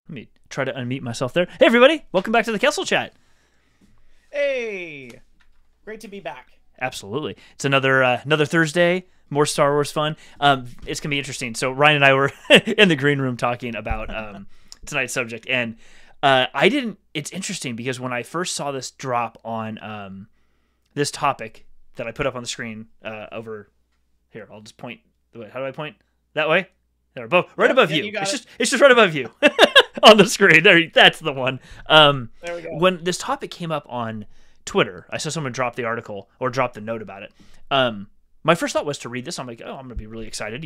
Let me try to unmute myself there. Hey, everybody. Welcome back to the Kessel Chat. Hey. Great to be back. Absolutely. It's another Thursday. More Star Wars fun. It's going to be interesting. So Ryan and I were in the green room talking about tonight's subject. And it's interesting because when I first saw this drop on this topic that I put up on the screen over here, I'll just point. How do I point? That way? There, right above you. It's just right above you on the screen. There, that's the one. There we go. When this topic came up on Twitter, I saw someone drop the article or drop the note about it. My first thought was to read this. I'm like, oh, I'm going to be really excited.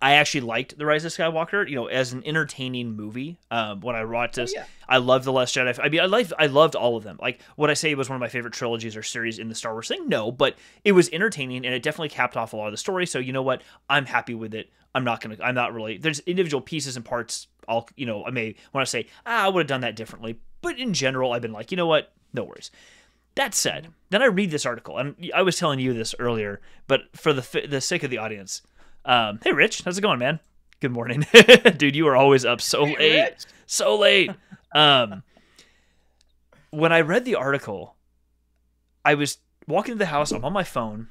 I actually liked The Rise of Skywalker, as an entertaining movie. When I watched this, I loved The Last Jedi. I mean, I loved all of them. Like, would I say it was one of my favorite trilogies or series in the Star Wars thing? No, but it was entertaining and it definitely capped off a lot of the story. So you know what? I'm happy with it. I'm not really, there's individual pieces and parts. I may want to say, I would have done that differently. But in general, I've been like, you know what? No worries. That said, then I read this article, and I was telling you this earlier, but for the sake of the audience, hey, Rich, how's it going, man? Good morning. Dude, you are always up so late. Rich. So late. When I read the article, I was walking to the house. I'm on my phone.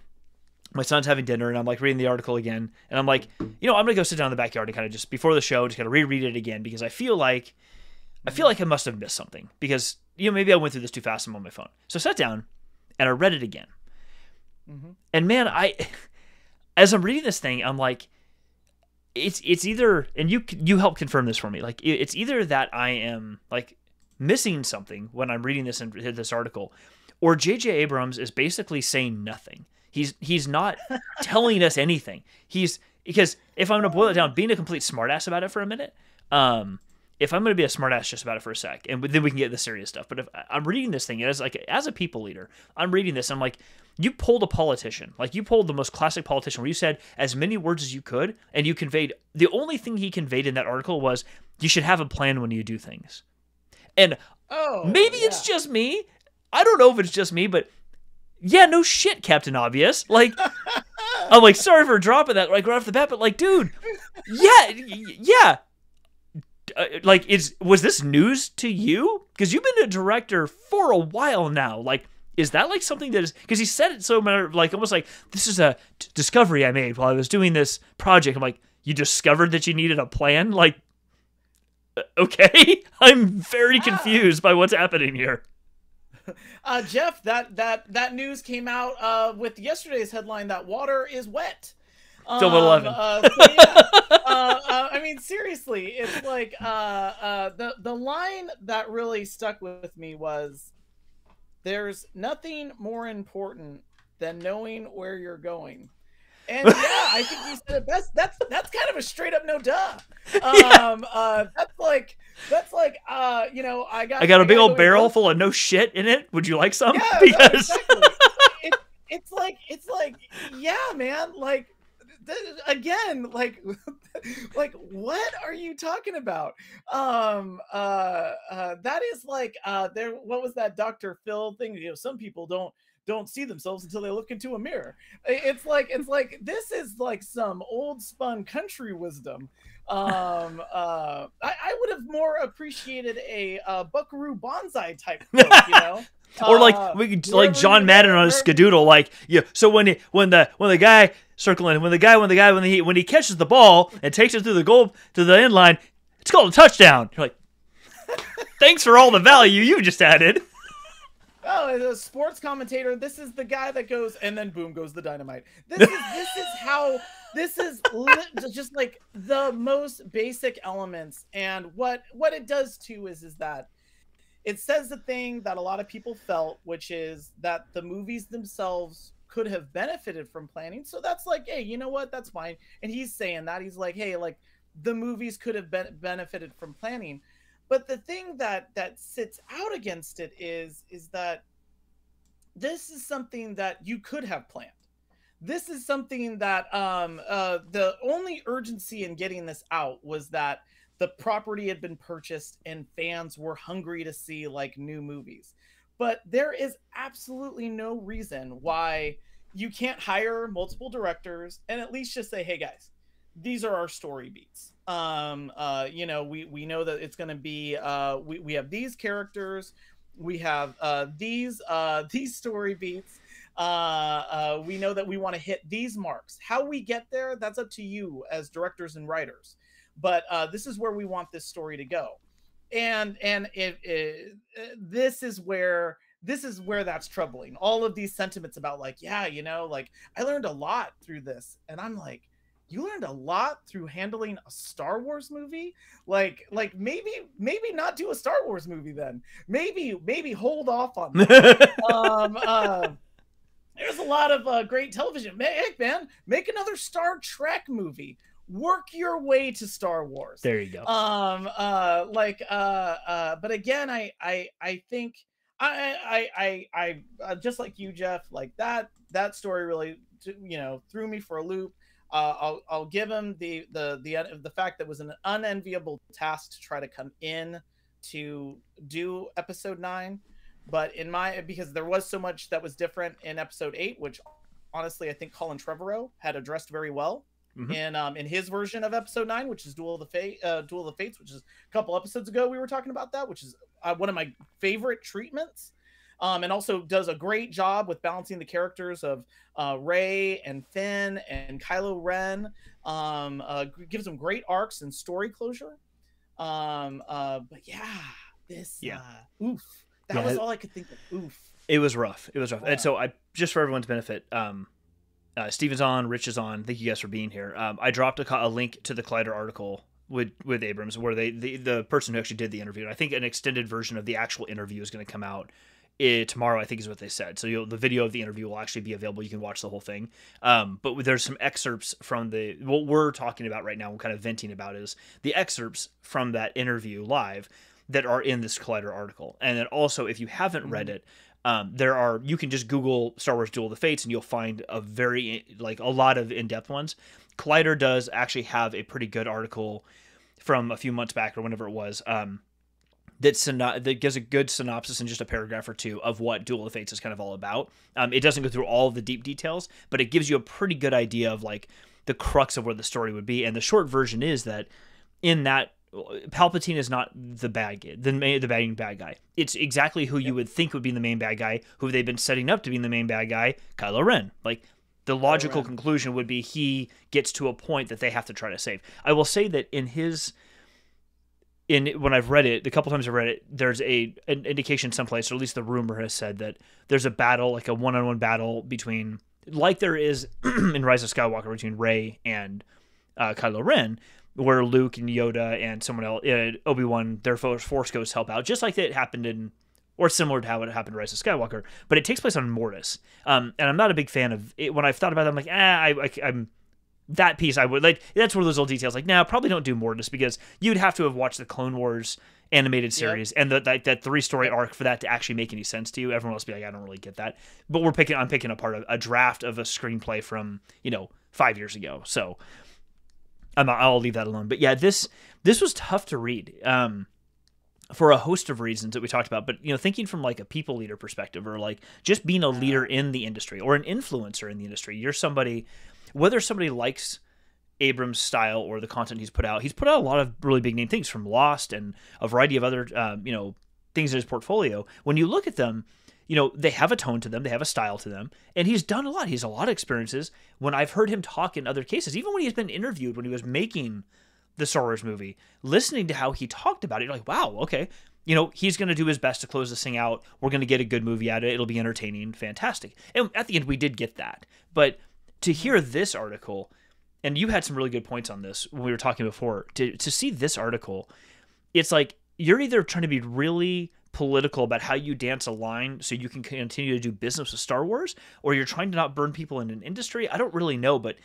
My son's having dinner, and I'm like reading the article again. And I'm like, I'm going to go sit down in the backyard and kind of just before the show, just kind of reread it again because I feel like I must have missed something because, maybe I went through this too fast. I'm on my phone. So I sat down and I read it again. Mm-hmm. And man, as I'm reading this thing, I'm like, it's either, and you help confirm this for me. Like, it's either that I am like missing something when I'm reading this article, or J.J. Abrams is basically saying nothing. He's not telling us anything. Because if I'm going to boil it down, being a complete smartass about it for a minute, if I'm going to be a smartass just about it for a sec, and then we can get the serious stuff. But if I'm reading this thing as a people leader, I'm reading this. And I'm like, you pulled a politician, like you pulled the most classic politician, where you said as many words as you could, and you conveyed the only thing he conveyed in that article was you should have a plan when you do things. And Oh Maybe yeah. it's just me. I don't know if it's just me, but yeah, no shit, Captain Obvious. Like, I'm like, sorry for dropping that like right off the bat, but like, dude, yeah. Like, was this news to you? Because you've been a director for a while now. Like, is that like something that is? Because he said it so matter like almost like this is a discovery I made while I was doing this project. I'm like, you discovered that you needed a plan? Like, okay, I'm very confused by what's happening here. Jeff, that news came out with yesterday's headline that water is wet. Film 11. So yeah, I mean, seriously, it's like the line that really stuck with me was, "There's nothing more important than knowing where you're going." And yeah, I think you said it best. That's kind of a straight up no duh. That's like you know, I got a big old barrel work. full of no shit in it. Would you like some? Yeah, Because exactly. It's like yeah, man, like again, like like what are you talking about? That is like there, what was that Dr. Phil thing, you know, some people don't see themselves until they look into a mirror. It's like this is like some old spun country wisdom. I would have more appreciated a Buckaroo Banzai type quote, you know. or like we could like John Madden on a skadoodle, like yeah. So when the guy circling, when he catches the ball and takes it through the goal to the end line, it's called a touchdown. You're like, thanks for all the value you just added. Oh, as a sports commentator, this is the guy that goes, and then boom goes the dynamite. This is how this is just like the most basic elements, and what it does too is that it says the thing that a lot of people felt, which is that the movies themselves could have benefited from planning. So that's like, hey, you know what? That's fine. And he's saying that. He's like, hey, like the movies could have benefited from planning. But the thing that sits out against it is that this is something that you could have planned. This is something that the only urgency in getting this out was that the property had been purchased and fans were hungry to see like new movies. But there is absolutely no reason why you can't hire multiple directors and at least just say, hey guys, these are our story beats. You know, we know that it's going to be we have these characters, we have these story beats. We know that we want to hit these marks. How we get there, that's up to you as directors and writers. But this is where we want this story to go. And this is where that's troubling. All of these sentiments about like, yeah, you know, like I learned a lot through this, and I'm like, you learned a lot through handling a Star Wars movie? Like maybe not do a Star Wars movie then. Maybe hold off on that. There's a lot of great television. Heck, man, make another Star Trek movie. Work your way to Star Wars. There you go. But again, I think I just like you, Jeff. Like that story really, you know, threw me for a loop. I'll give him the fact that it was an unenviable task to try to come in to do episode 9, but because there was so much that was different in episode 8, which honestly I think Colin Trevorrow had addressed very well in his version of episode 9, which is Duel of the Fates, which is a couple episodes ago we were talking about that, which is one of my favorite treatments. And also does a great job with balancing the characters of Rey and Finn and Kylo Ren. Gives them great arcs and story closure. But yeah, oof. That was all I could think of. Oof. It was rough. Yeah. And so just for everyone's benefit, Steven's on, Rich is on. Thank you guys for being here. I dropped a link to the Collider article with Abrams where the person who actually did the interview. And I think an extended version of the actual interview is going to come out tomorrow, I think is what they said. So the video of the interview will actually be available. You can watch the whole thing. But there's some excerpts from what we're talking about right now, we're kind of venting about, is the excerpts from that interview live that are in this Collider article. And then also, if you haven't read it, you can just Google Star Wars Duel of the Fates and you'll find a lot of in-depth ones. Collider does actually have a pretty good article from a few months back or whenever it was, that gives a good synopsis in just a paragraph or two of what Duel of Fates is kind of all about. It doesn't go through all of the deep details, but it gives you a pretty good idea of like the crux of where the story would be. And the short version is that in that, Palpatine is not the main bad guy. It's exactly who you would think would be the main bad guy, who they've been setting up to be the main bad guy, Kylo Ren. Like, the logical conclusion would be he gets to a point that they have to try to save. I will say that when I've read it, the couple times I've read it, there's an indication someplace, or at least the rumor has said that there's a battle, like a one-on-one battle between, like there is in Rise of Skywalker, between Rey and Kylo Ren, where Luke and Yoda and someone else, Obi-Wan, their Force Ghosts help out, just like it happened or similar to how it happened in Rise of Skywalker, but it takes place on Mortis. And I'm not a big fan of it. When I've thought about it, I'm like, I'm that piece I would like. That's one of those little details. Like, probably don't do Mortis, because you'd have to have watched the Clone Wars animated series and that 3-story arc for that to actually make any sense to you. Everyone else would be like, I don't really get that. But I'm picking apart a draft of a screenplay from 5 years ago. So I'll leave that alone. But yeah, this was tough to read. For a host of reasons that we talked about, but thinking from like a people leader perspective, or like just being a leader in the industry or an influencer in the industry, you're somebody, whether somebody likes Abrams' style or the content he's put out a lot of really big name things, from Lost and a variety of other things in his portfolio. When you look at them, they have a tone to them, they have a style to them, and he's done a lot. He's a lot of experiences. When I've heard him talk in other cases, even when he's been interviewed when he was making the Star Wars movie, listening to how he talked about it, you're like, wow, okay. He's going to do his best to close this thing out. We're going to get a good movie out of it. It'll be entertaining, fantastic. And at the end, we did get that. But to hear this article, and you had some really good points on this when we were talking before, to see this article, it's like you're either trying to be really political about how you dance a line so you can continue to do business with Star Wars, or you're trying to not burn people in an industry. I don't really know, but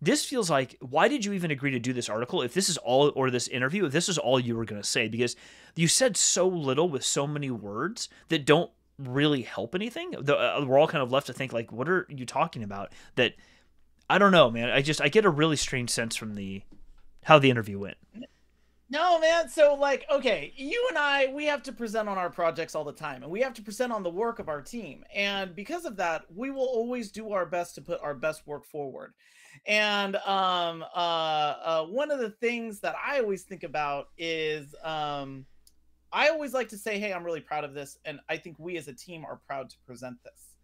this feels like, why did you even agree to do this article if this is all, or this interview, if this is all you were going to say? Because you said so little with so many words that don't really help anything. We're all kind of left to think, like, what are you talking about? That, I don't know, man. I get a really strange sense from how the interview went. No, man. So, like, okay, you and I, we have to present on our projects all the time, and we have to present on the work of our team. And because of that, we will always do our best to put our best work forward. And one of the things that I always think about is I always like to say, hey, I'm really proud of this, and I think we as a team are proud to present this.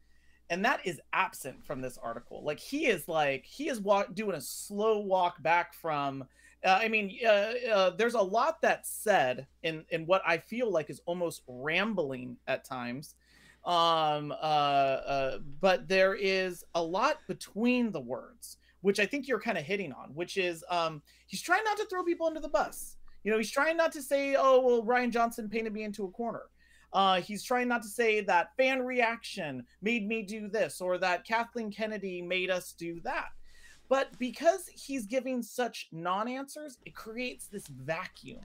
And that is absent from this article. Like, he is doing a slow walk back from there's a lot that's said in what I feel like is almost rambling at times. But there is a lot between the words, which I think you're kind of hitting on, which is he's trying not to throw people under the bus. He's trying not to say, oh, well, Rian Johnson painted me into a corner. He's trying not to say that fan reaction made me do this, or that Kathleen Kennedy made us do that. But because he's giving such non-answers, it creates this vacuum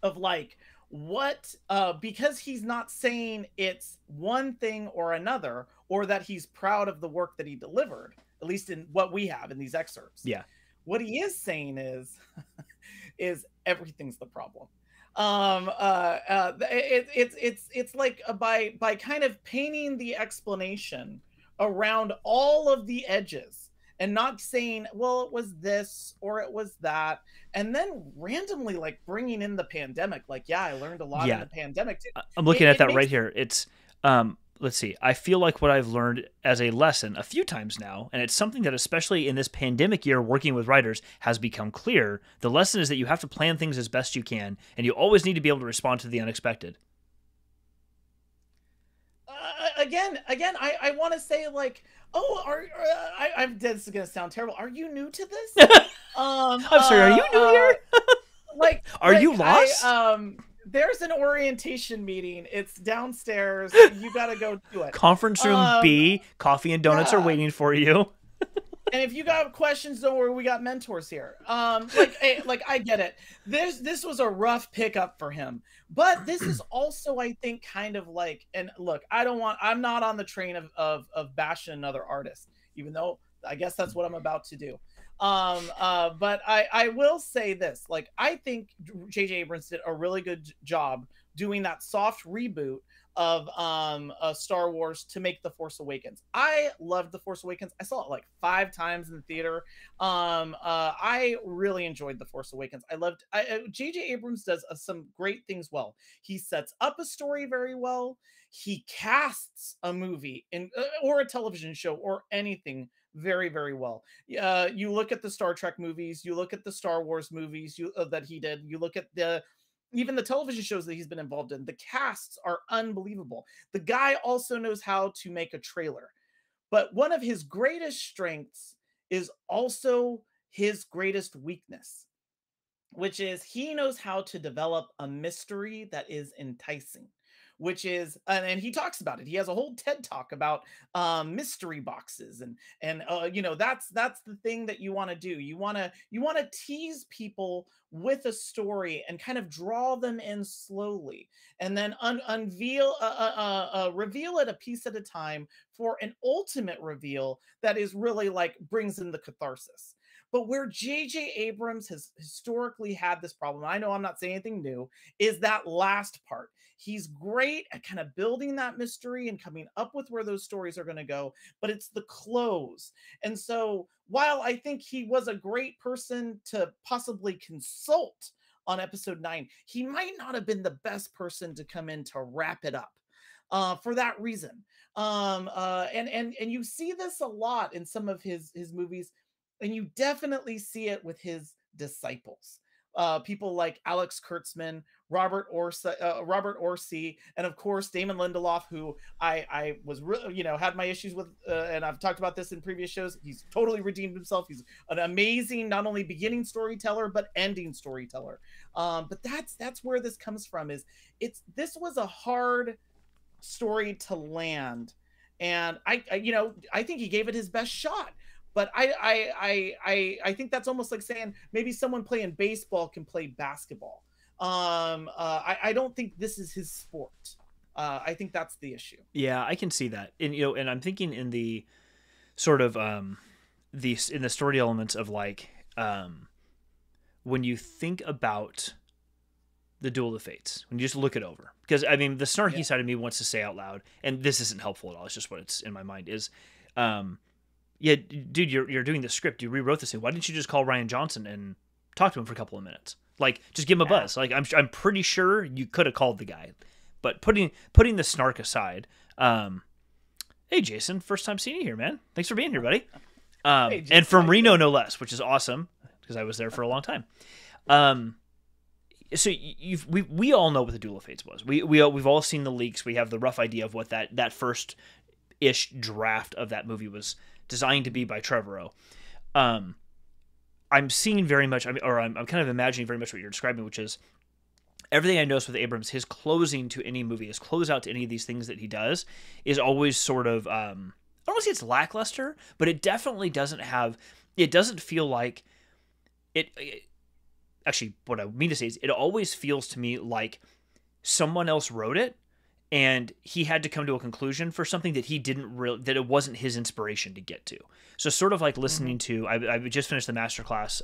of like, what, because he's not saying it's one thing or another, or that he's proud of the work that he delivered, at least in what we have in these excerpts. Yeah. What he is saying is everything's the problem. It's like by kind of painting the explanation around all of the edges, and not saying, well, it was this or it was that, and then randomly like bringing in the pandemic. Like, yeah, I learned a lot in the pandemic too. I'm looking at that right here. It's let's see. I feel like what I've learned as a lesson a few times now, and it's something that especially in this pandemic year working with writers has become clear. The lesson is that you have to plan things as best you can, and you always need to be able to respond to the unexpected. Again, I want to say, like, oh, this is gonna sound terrible. Are you new to this? I'm sorry. Are you new here? Are you lost? There's an orientation meeting. It's downstairs. You got to go do it. Conference room B. Coffee and donuts are waiting for you. And if you got questions, don't worry. We got mentors here. I get it. This was a rough pickup for him, but this is also, I think, kind of like, and look, I'm not on the train of bashing another artist, even though I guess that's what I'm about to do. But I will say this, like, I think J.J. Abrams did a really good job doing that soft reboot of Star Wars to make The Force Awakens. I loved The Force Awakens. I saw it like 5 times in the theater. I really enjoyed The Force Awakens. I loved J.J. Abrams does some great things well. He sets up a story very well. He casts a movie in or a television show or anything very, very well. You look at the Star Trek movies, you look at the Star Wars movies that he did, you look at even the television shows that he's been involved in. The casts are unbelievable. The guy also knows how to make a trailer. But one of his greatest strengths is also his greatest weakness, which is he knows how to develop a mystery that is enticing, which is and he talks about it. He has a whole TED talk about mystery boxes, and that's the thing that you want to do. You want to tease people with a story and kind of draw them in slowly, and then unveil reveal it a piece at a time for an ultimate reveal that is really like brings in the catharsis. But where J.J. Abrams has historically had this problem, I know I'm not saying anything new, is that last part. He's great at kind of building that mystery and coming up with where those stories are going to go, but it's the close. And so while I think he was a great person to possibly consult on episode 9, he might not have been the best person to come in to wrap it up. For that reason. And you see this a lot in some of his movies. And you definitely see it with his disciples. People like Alex Kurtzman, Robert Orsi, and of course Damon Lindelof, who I was had my issues with, and I've talked about this in previous shows. He's totally redeemed himself. He's an amazing not only beginning storyteller but ending storyteller. But that's where this comes from. This was a hard story to land, and I think he gave it his best shot. But I think that's almost like saying maybe someone playing baseball can play basketball. I don't think this is his sport. I think that's the issue. Yeah, I can see that. And I'm thinking in the sort of in the story elements of like when you think about the Duel of Fates, when you just look it over, because I mean the snarky side of me wants to say out loud, and this isn't helpful at all. It's just what it's in my mind is. Yeah, dude, you're doing the script. You rewrote this thing. Why didn't you just call Rian Johnson and talk to him for a couple of minutes? Like, just give him a buzz. Like, I'm pretty sure you could have called the guy. But putting the snark aside, hey Jason, first time seeing you here, man. Thanks for being here, buddy. Hey, Jason, and from Reno, no less, which is awesome because I was there for a long time. So we all know what the Duel of Fates was. We've all seen the leaks. We have the rough idea of what that first ish draft of that movie was designed to be by Trevorrow. I'm seeing very much, I'm kind of imagining very much what you're describing, which is everything I noticed with Abrams, his closing to any movie, his closeout to any of these things that he does is always sort of, I don't want to say it's lackluster, but it definitely doesn't feel like actually, what I mean to say is it always feels to me like someone else wrote it and he had to come to a conclusion for something that he didn't that it wasn't his inspiration to get to. So sort of like listening to, I just finished the masterclass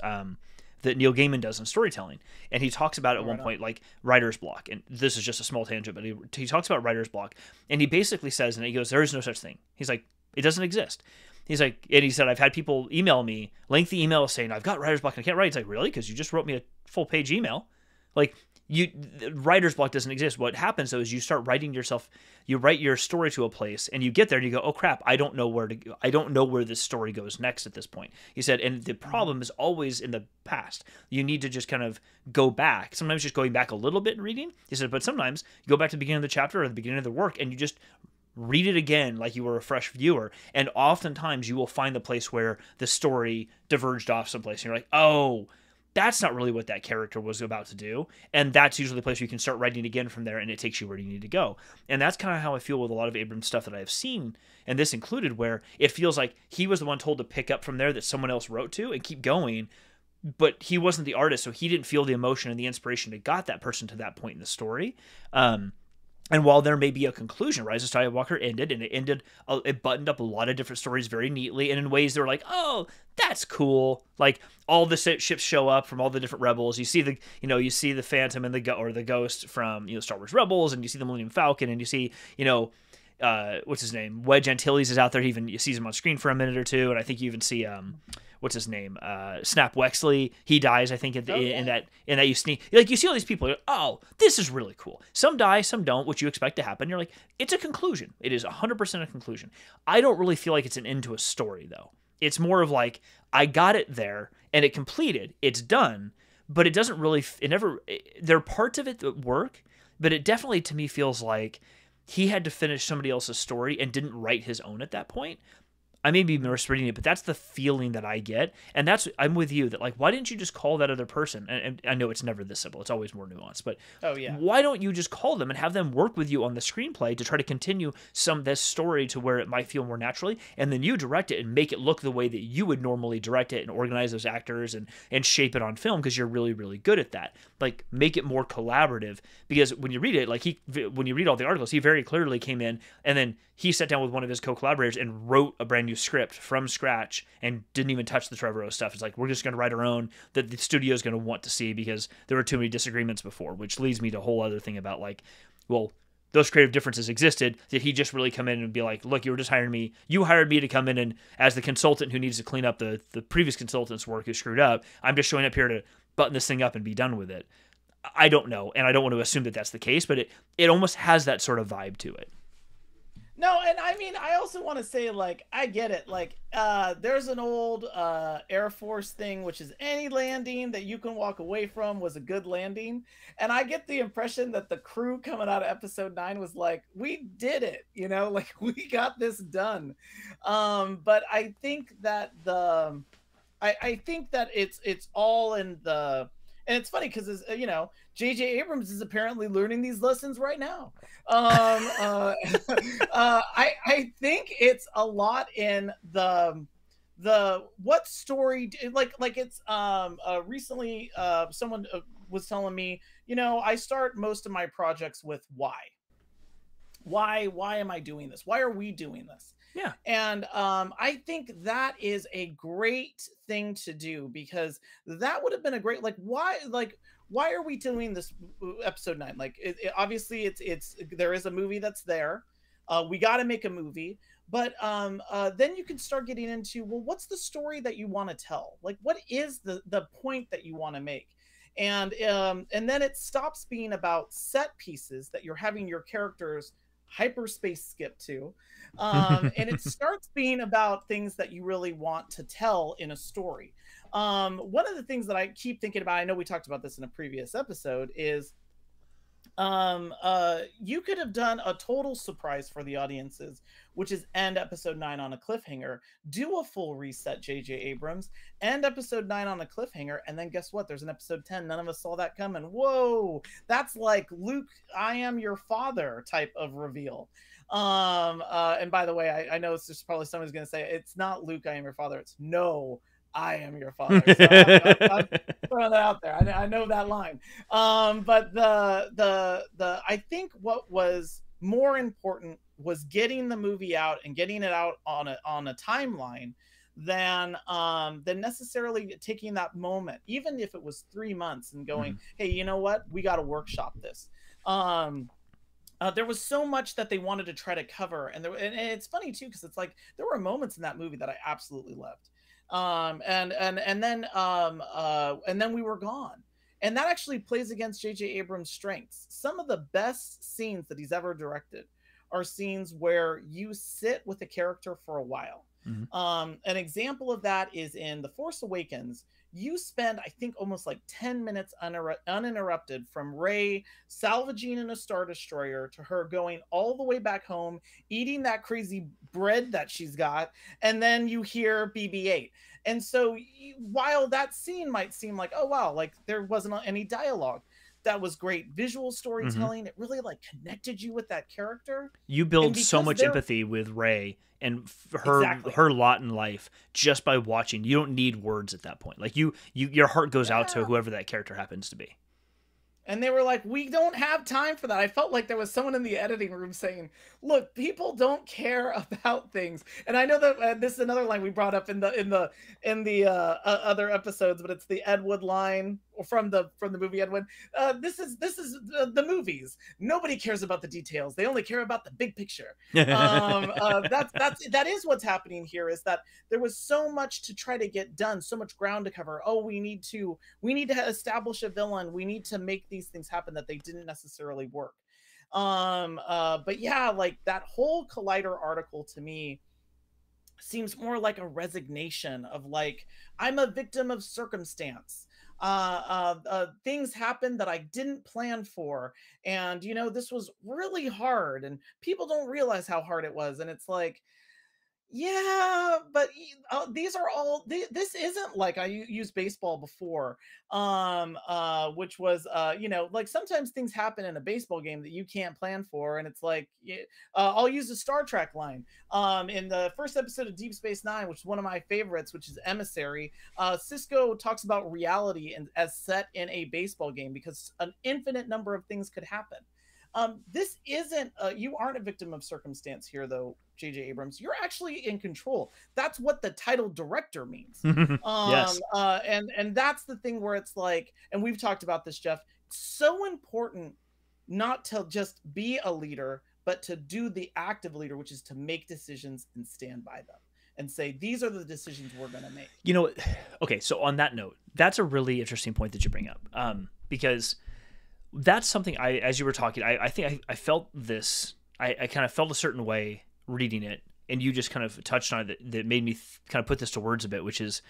that Neil Gaiman does in storytelling. And he talks about at one point, like writer's block. And this is just a small tangent, but he talks about writer's block. And he basically says, and he goes, there is no such thing. He's like, it doesn't exist. He's like, and he said, I've had people email me, lengthy emails saying, I've got writer's block and I can't write. It's like, really? Because you just wrote me a full page email. Like, writer's block doesn't exist. What happens though is you start writing you write your story to a place and you get there and you go, oh crap, I don't know where to go. I don't know where this story goes next at this point. He said, and the problem is always in the past. You need to just kind of go back. Sometimes just going back a little bit and reading. He said, but sometimes you go back to the beginning of the chapter or the beginning of the work and you just read it again like you were a fresh viewer. And oftentimes you will find the place where the story diverged off someplace. And you're like, oh, that's not really what that character was about to do. And that's usually the place where you can start writing again from there and it takes you where you need to go. And that's kind of how I feel with a lot of Abrams stuff that I've seen, and this included, where it feels like he was the one told to pick up from there that someone else wrote to and keep going, but he wasn't the artist, so he didn't feel the emotion and the inspiration that got that person to that point in the story. And while there may be a conclusion, Rise of Skywalker ended, and it buttoned up a lot of different stories very neatly, and in ways that were like, oh, that's cool. Like all the ships show up from all the different rebels. You see the Phantom and the Ghost from Star Wars Rebels, and you see the Millennium Falcon, and you see what's his name, Wedge Antilles is out there. You sees him on screen for a minute or two, and I think you even see what's his name? Snap Wexley. He dies, I think, in that you see all these people. Like, oh, this is really cool. Some die, some don't, which you expect to happen. You're like, it's a conclusion. It is 100% a conclusion. I don't really feel like it's an end to a story, though. It's more of like, I got it there, and it completed. It's done, but it doesn't really. There are parts of it that work, but it definitely to me feels like he had to finish somebody else's story and didn't write his own at that point. I may be misreading it, but that's the feeling that I get. And I'm with you that, like, why didn't you just call that other person? And I know it's never this simple. It's always more nuanced. But why don't you just call them and have them work with you on the screenplay to try to continue this story to where it might feel more naturally? And then you direct it and make it look the way that you would normally direct it and organize those actors and shape it on film because you're really, really good at that. Like, make it more collaborative. Because when you read it, when you read all the articles, he very clearly came in and then he sat down with one of his co-collaborators and wrote a brand new script from scratch and didn't even touch the Trevorrow stuff. It's like, we're just going to write our own that the studio is going to want to see because there were too many disagreements before, which leads me to a whole other thing about like, well, those creative differences existed. Did he just really come in and be like, look, you were just hiring me. You hired me to come in and as the consultant who needs to clean up the previous consultant's work who screwed up, I'm just showing up here to button this thing up and be done with it. I don't know. And I don't want to assume that that's the case, but it almost has that sort of vibe to it. No, and I mean, I also want to say, like, I get it. Like, there's an old Air Force thing, which is any landing that you can walk away from was a good landing. And I get the impression that the crew coming out of episode 9 was like, we did it, like we got this done. But I think that I think that it's all in the. And it's funny because, J.J. Abrams is apparently learning these lessons right now. I think it's a lot in the what story, like it's recently someone was telling me, I start most of my projects with why. Why am I doing this? Why are we doing this? Yeah. And I think that is a great thing to do because that would have been a great, why are we doing this episode 9? Like, obviously it's there is a movie that's there. We got to make a movie, but then you can start getting into, well, what's the story that you want to tell? Like, what is the point that you want to make? And then it stops being about set pieces that you're having your characters hyperspace skip to, and it starts being about things that you really want to tell in a story. One of the things that I keep thinking about, I know we talked about this in a previous episode, is you could have done a total surprise for the audiences, which is end episode 9 on a cliffhanger, do a full reset, J.J. Abrams, end episode 9 on a cliffhanger, and then guess what? There's an episode 10. None of us saw that coming. Whoa, that's like Luke, I am your father type of reveal. And by the way, I know it's just probably someone's going to say, it's not Luke, I am your father. It's no, I am your father. So I'm throwing that out there. I know that line. But I think what was more important was getting the movie out and getting it out on a timeline than necessarily taking that moment, even if it was 3 months, and going, hey, you know what? We got to workshop this. There was so much that they wanted to try to cover, and it's funny too because it's like there were moments in that movie that I absolutely loved. And then we were gone, and that actually plays against J.J. Abrams' strengths. Some of the best scenes that he's ever directed are scenes where you sit with a character for a while. An example of that is in The Force Awakens. You spend, I think, almost like 10 minutes uninterrupted from Rey salvaging in a Star Destroyer to her going all the way back home, eating that crazy bread that she's got, and then you hear BB-8. And so while that scene might seem like, oh, wow, like there wasn't any dialogue, that was great visual storytelling. It really like connected you with that character. You build so much empathy with Rey and her lot in life just by watching. You don't need words at that point. Like your heart goes out to whoever that character happens to be. And they were like, we don't have time for that. I felt like there was someone in the editing room saying, look, people don't care about things. And I know that this is another line we brought up in the other episodes, but it's the Ed Wood line from the movie Ed Wood. This is the movies. Nobody cares about the details. They only care about the big picture. That is what's happening here, is that there was so much to try to get done, so much ground to cover. Oh, we need to establish a villain. We need to make these things happen that they didn't necessarily work. But yeah, like that whole Collider article to me seems more like a resignation of like, I'm a victim of circumstance. Things happened that I didn't plan for, and you know, this was really hard, and people don't realize how hard it was. And it's like, yeah, but these are all this isn't like I used baseball before, which was you know, like sometimes things happen in a baseball game that you can't plan for, and it's like I'll use a Star Trek line in the first episode of Deep Space Nine, which is one of my favorites, which is Emissary. Cisco talks about reality and as set in a baseball game because an infinite number of things could happen. This isn't you aren't a victim of circumstance here, though, J.J. Abrams. You're actually in control. That's what the title director means. Yes. And that's the thing where it's like, and we've talked about this, Jeff, it's so important not to just be a leader, but to do the active leader, which is to make decisions and stand by them and say, these are the decisions we're going to make. You know, okay, so on that note, that's a really interesting point that you bring up, because that's something as you were talking, I think I felt this, I kind of felt a certain way reading it, and you just kind of touched on it that made me kind of put this to words a bit, which is,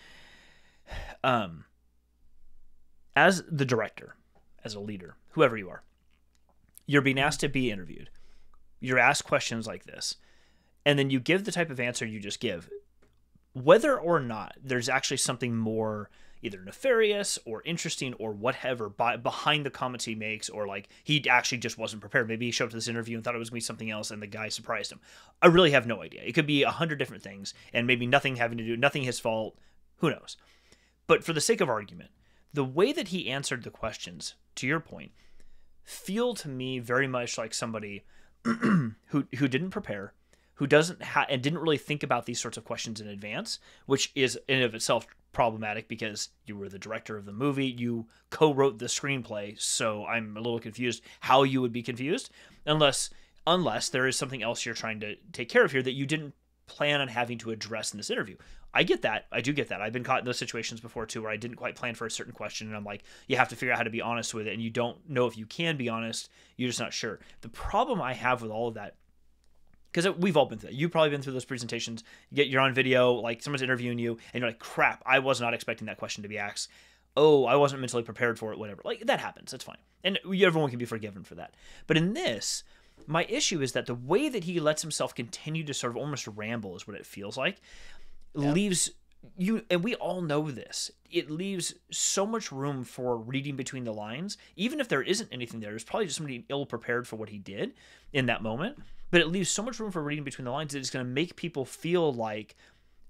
as the director, as a leader, whoever you are, you're being asked to be interviewed. You're asked questions like this, and then you give the type of answer you just give. Whether or not there's actually something more either nefarious or interesting or whatever behind the comments he makes, or like he actually just wasn't prepared. Maybe he showed up to this interview and thought it was going to be something else and the guy surprised him. I really have no idea. It could be 100 different things, and maybe nothing his fault. Who knows? But for the sake of argument, the way that he answered the questions, to your point, feel to me very much like somebody who didn't prepare, who doesn't and didn't really think about these sorts of questions in advance, which is in of itself problematic because you were the director of the movie, you co-wrote the screenplay, so I'm a little confused how you would be confused unless there is something else you're trying to take care of here that you didn't plan on having to address in this interview. I get that. I do get that. I've been caught in those situations before too, where I didn't quite plan for a certain question, and I'm like, you have to figure out how to be honest with it, and you don't know if you can be honest. You're just not sure. The problem I have with all of that, because we've all been through that. You've probably been through those presentations. You're on video, like someone's interviewing you, and you're like, crap, I was not expecting that question to be asked. Oh, I wasn't mentally prepared for it, whatever. Like, that happens. That's fine. And everyone can be forgiven for that. But in this, my issue is that the way that he lets himself continue to sort of almost ramble is what it feels like, leaves you, and we all know this, it leaves so much room for reading between the lines. Even if there isn't anything there, there's probably just somebody ill-prepared for what he did in that moment. But it leaves so much room for reading between the lines that it's going to make people feel like,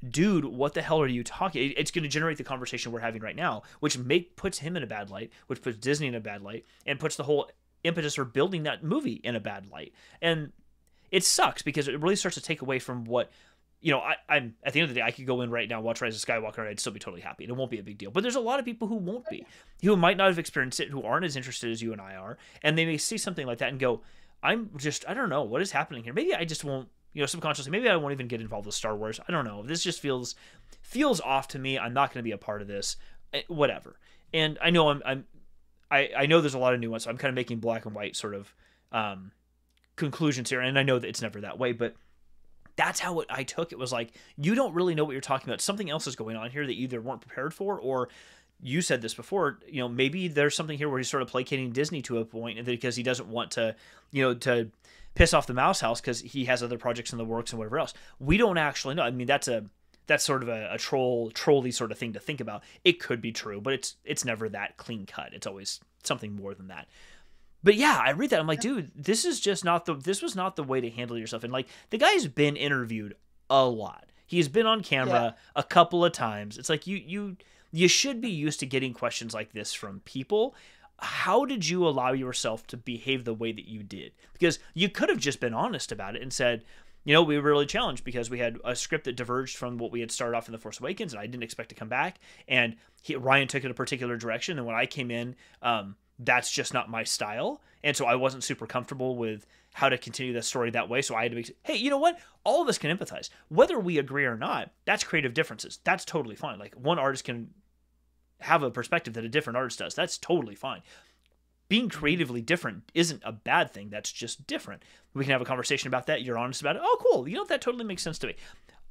dude, what the hell are you talking? It's going to generate the conversation we're having right now, which puts him in a bad light, which puts Disney in a bad light, and puts the whole impetus for building that movie in a bad light. And it sucks because it really starts to take away from what, you know, I'm at the end of the day, I could go in right now, watch Rise of Skywalker, and I'd still be totally happy. And it won't be a big deal. But there's a lot of people who won't be, who might not have experienced it, who aren't as interested as you and I are, and they may see something like that and go, I don't know what is happening here. Maybe I just won't, you know, subconsciously, maybe I won't even get involved with Star Wars. I don't know. This just feels off to me. I'm not going to be a part of this, whatever. And I know I know there's a lot of nuance. So I'm kind of making black and white sort of conclusions here. And I know that it's never that way, but that's how I took it. Was like, you don't really know what you're talking about. Something else is going on here that you either weren't prepared for, or you said this before, you know, maybe there's something here where he's sort of placating Disney to a point because he doesn't want to, you know, to piss off the Mouse House because he has other projects in the works and whatever else. We don't actually know. I mean, that's sort of a trolly sort of thing to think about. It could be true, but it's never that clean cut. It's always something more than that. But yeah, I read that. I'm like, dude, this was not the way to handle yourself. And like, the guy's been interviewed a lot. He's been on camera a couple of times. It's like you should be used to getting questions like this from people. how did you allow yourself to behave the way that you did? Because you could have just been honest about it and said, you know, we were really challenged because we had a script that diverged from what we had started off in The Force Awakens, and I didn't expect to come back. And Ryan took it a particular direction, and when I came in, that's just not my style. And so I wasn't super comfortable with how to continue the story that way. So I had to be, hey, you know what? All of us can empathize. Whether we agree or not, that's creative differences. That's totally fine. Like, one artist can have a perspective that a different artist does. That's totally fine. Being creatively different isn't a bad thing. That's just different. We can have a conversation about that. You're honest about it. Oh, cool. You know, that totally makes sense to me.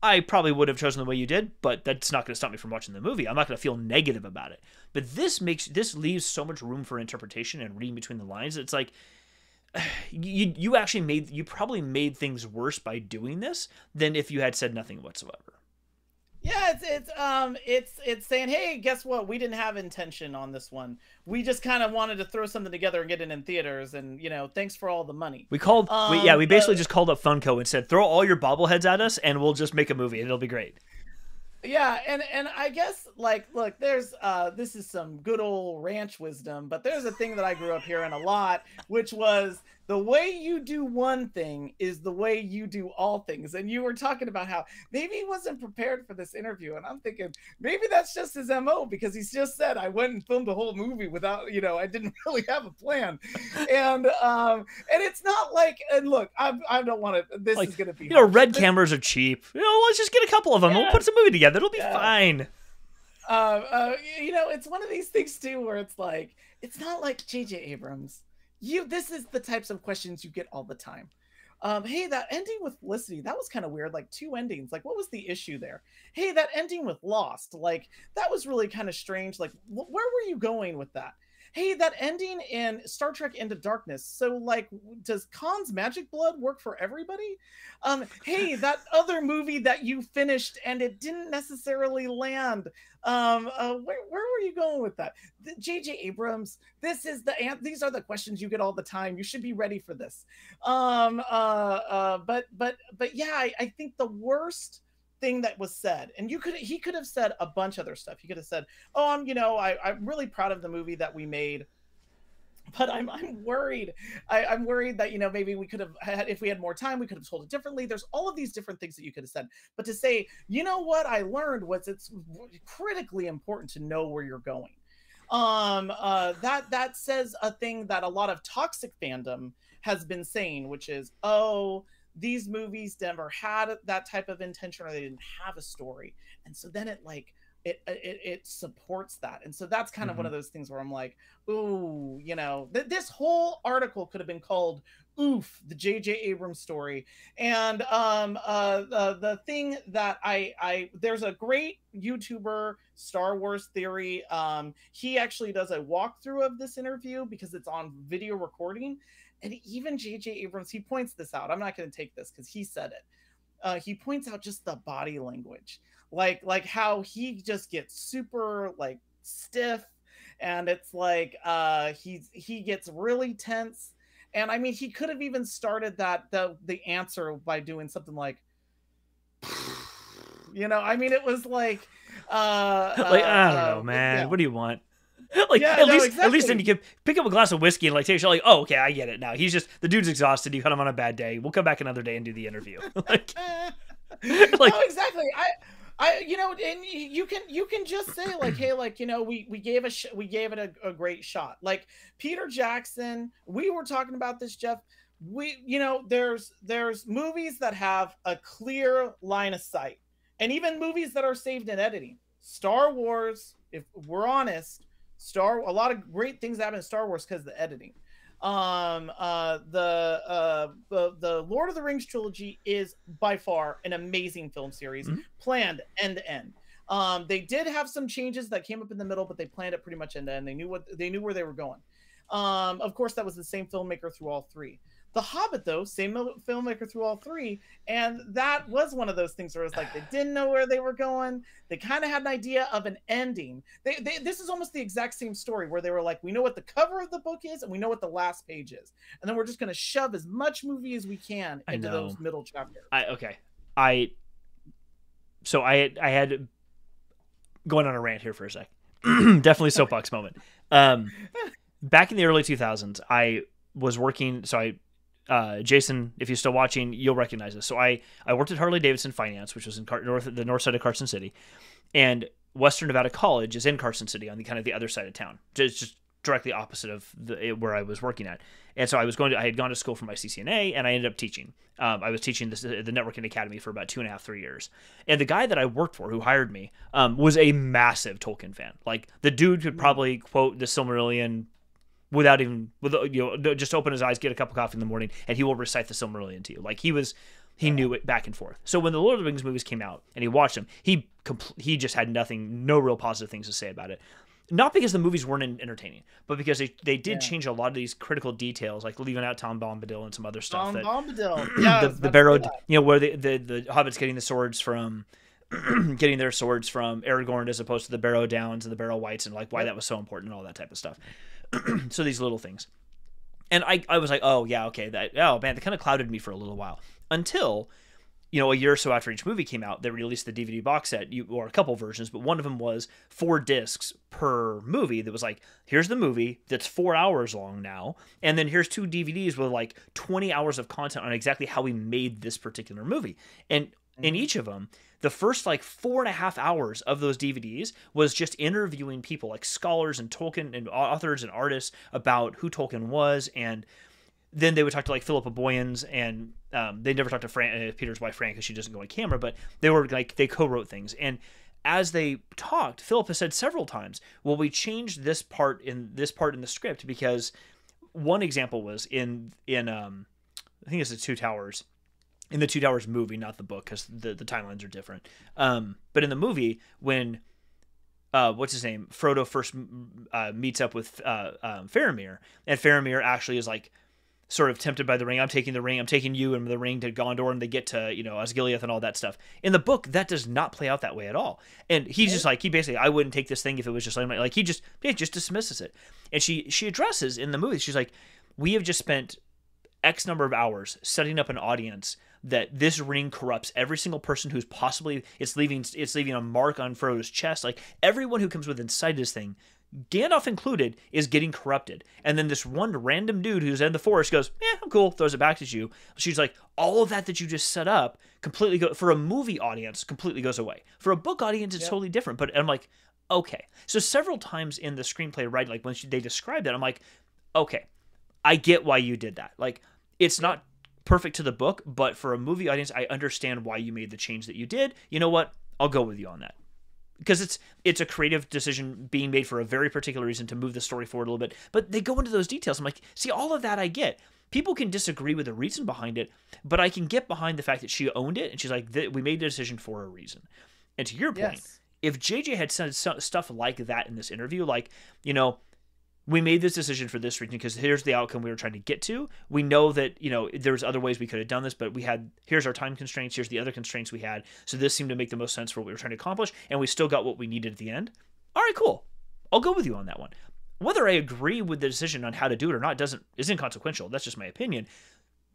I probably would have chosen the way you did, but that's not going to stop me from watching the movie. I'm not going to feel negative about it. But this leaves so much room for interpretation and reading between the lines. It's like, you probably made things worse by doing this than if you had said nothing whatsoever. Yeah, it's saying, hey, guess what? We didn't have intention on this one. We just kind of wanted to throw something together and get it in theaters, and you know, thanks for all the money. We basically just called up Funko and said, throw all your bobbleheads at us, and we'll just make a movie, and it'll be great. Yeah, and I guess, like, look, there's this is some good old ranch wisdom, but there's a thing that I grew up hearing a lot, which was the way you do one thing is the way you do all things. And you were talking about how maybe he wasn't prepared for this interview, and I'm thinking maybe that's just his MO, because he's just said, I went and filmed the whole movie without, you know, I didn't really have a plan. And it's not like, and look, I don't want to, this is gonna be, you know, red cameras are cheap. You know, let's just get a couple of them. Yeah. We'll put some movie together. It'll be fine. You know, it's one of these things too where it's like, it's not like J.J. Abrams. This is the types of questions you get all the time. Hey, that ending with Felicity, that was kind of weird. Like, 2 endings. Like, what was the issue there? Hey, that ending with Lost, like, that was really kind of strange. Like, where were you going with that? Hey, that ending in Star Trek Into Darkness. So, like, does Khan's magic blood work for everybody? Hey, that other movie that you finished and it didn't necessarily land. Where were you going with that? J.J. Abrams, these are the questions you get all the time. You should be ready for this. But yeah, I think the worst thing that was said, and he could have said a bunch of other stuff. He could have said, oh, I'm really proud of the movie that we made, but I'm worried. I'm worried that, you know, maybe we could have had, if we had more time, we could have told it differently. There's all of these different things that you could have said, but to say, you know what I learned was it's critically important to know where you're going. That says a thing that a lot of toxic fandom has been saying, which is, oh, these movies never had that type of intention, or they didn't have a story. And so then it supports that. And so that's kind of one of those things where I'm like, ooh, you know, this whole article could have been called Oof, the J.J. Abrams story. And the thing that there's a great YouTuber, Star Wars Theory. He actually does a walkthrough of this interview because it's on video recording. And even J.J. Abrams, he points this out. I'm not going to take this because he said it. He points out just the body language, like how he just gets super like stiff, and it's like he gets really tense. And I mean, he could have even started the answer by doing something like, you know, I mean, it was like I don't know, man. Yeah. What do you want? Like, yeah, at least then you can pick up a glass of whiskey and like take a shot. Like, oh, okay, I get it now. The dude's exhausted. You cut him on a bad day. We'll come back another day and do the interview. like, no, exactly. I, you know, and you can just say like, hey, like, you know, we gave it a great shot. Like Peter Jackson, we were talking about this, Jeff. You know, there's movies that have a clear line of sight, and even movies that are saved in editing. Star Wars, if we're honest. A lot of great things happen in Star Wars because of the editing. The Lord of the Rings trilogy is by far an amazing film series, planned end to end. They did have some changes that came up in the middle, but they planned it pretty much end to end. They knew where they were going. Of course, that was the same filmmaker through all 3. The Hobbit, though, same filmmaker through all 3, and that was one of those things where it's like they didn't know where they were going. They kind of had an idea of an ending. This is almost the exact same story where they were like, we know what the cover of the book is, and we know what the last page is, and then we're just going to shove as much movie as we can into those middle chapters. I had going on a rant here for a sec. Definitely soapbox moment. back in the early 2000s, I was working. So Jason, if you're still watching, you'll recognize this. So I worked at Harley Davidson Finance, which was in the north side of Carson City, and Western Nevada College is in Carson City on the kind of the other side of town, just directly opposite of where I was working at. And so I had gone to school for my CCNA, and I ended up teaching. I was teaching the networking academy for about 2.5, 3 years. And the guy that I worked for, who hired me, was a massive Tolkien fan. Like, the dude could probably quote the Silmarillion without even, just open his eyes, get a cup of coffee in the morning, and he will recite the Silmarillion to you. Like, he knew it back and forth. So when the Lord of the Rings movies came out and he watched them, he just had no real positive things to say about it. Not because the movies weren't entertaining, but because they did change a lot of these critical details, like leaving out Tom Bombadil and some other stuff. Tom Bombadil, yeah, the Barrow, where the hobbits getting the swords from, getting their swords from Aragorn as opposed to the Barrow Downs and the Barrow Whites, and like why that was so important and all that type of stuff. So these little things, and I was like, oh yeah, okay, that kind of clouded me for a little while until. A year or so after each movie came out, they released the DVD box set, or a couple versions, but one of them was 4 discs per movie that was like, here's the movie that's 4 hours long now, and then here's 2 DVDs with like 20 hours of content on exactly how we made this particular movie. And in each of them, the first like 4.5 hours of those DVDs was just interviewing people like scholars and Tolkien and authors and artists about who Tolkien was, and then they would talk to like Philippa Boyens, and they never talked to Peter's wife Fran because she doesn't go on camera, but they were like, they co-wrote things. And as they talked, Philippa said several times, well, we changed this part in the script because one example was in I think it's the Two Towers, in the Two Towers movie, not the book, because the timelines are different. But in the movie, when what's his name, Frodo first meets up with Faramir, and Faramir actually is like sort of tempted by the ring. I'm taking the ring. I'm taking you and the ring to Gondor, and they get to, Osgiliath and all that stuff. In the book, that does not play out that way at all. And he's just like, he basically, I wouldn't take this thing if it was just like he just dismisses it. And she addresses in the movie, she's like, we have just spent X number of hours setting up an audience that this ring corrupts every single person who's possibly, it's leaving a mark on Frodo's chest. Like, everyone who comes within sight of this thing, Gandalf included, is getting corrupted. And then this one random dude who's in the forest goes, I'm cool, throws it back at you. She's like, all of that you just set up completely for a movie audience completely goes away. For a book audience, it's totally different. But I'm like, okay. So several times in the screenplay, right, like when they describe that, I'm like, okay, I get why you did that. Like, it's not perfect to the book, but for a movie audience, I understand why you made the change that you did. You know what? I'll go with you on that. Because it's a creative decision being made for a very particular reason to move the story forward a little bit. But they go into those details. I'm like, see, all of that I get. People can disagree with the reason behind it, but I can get behind the fact that she owned it, and she's like, we made the decision for a reason. And to your point, if JJ had said stuff like that in this interview, like, we made this decision for this reason because here's the outcome we were trying to get to. We know that, there's other ways we could have done this, but here's our time constraints. Here's the other constraints we had. So this seemed to make the most sense for what we were trying to accomplish. And we still got what we needed at the end. All right, cool. I'll go with you on that one. Whether I agree with the decision on how to do it or not is inconsequential. That's just my opinion.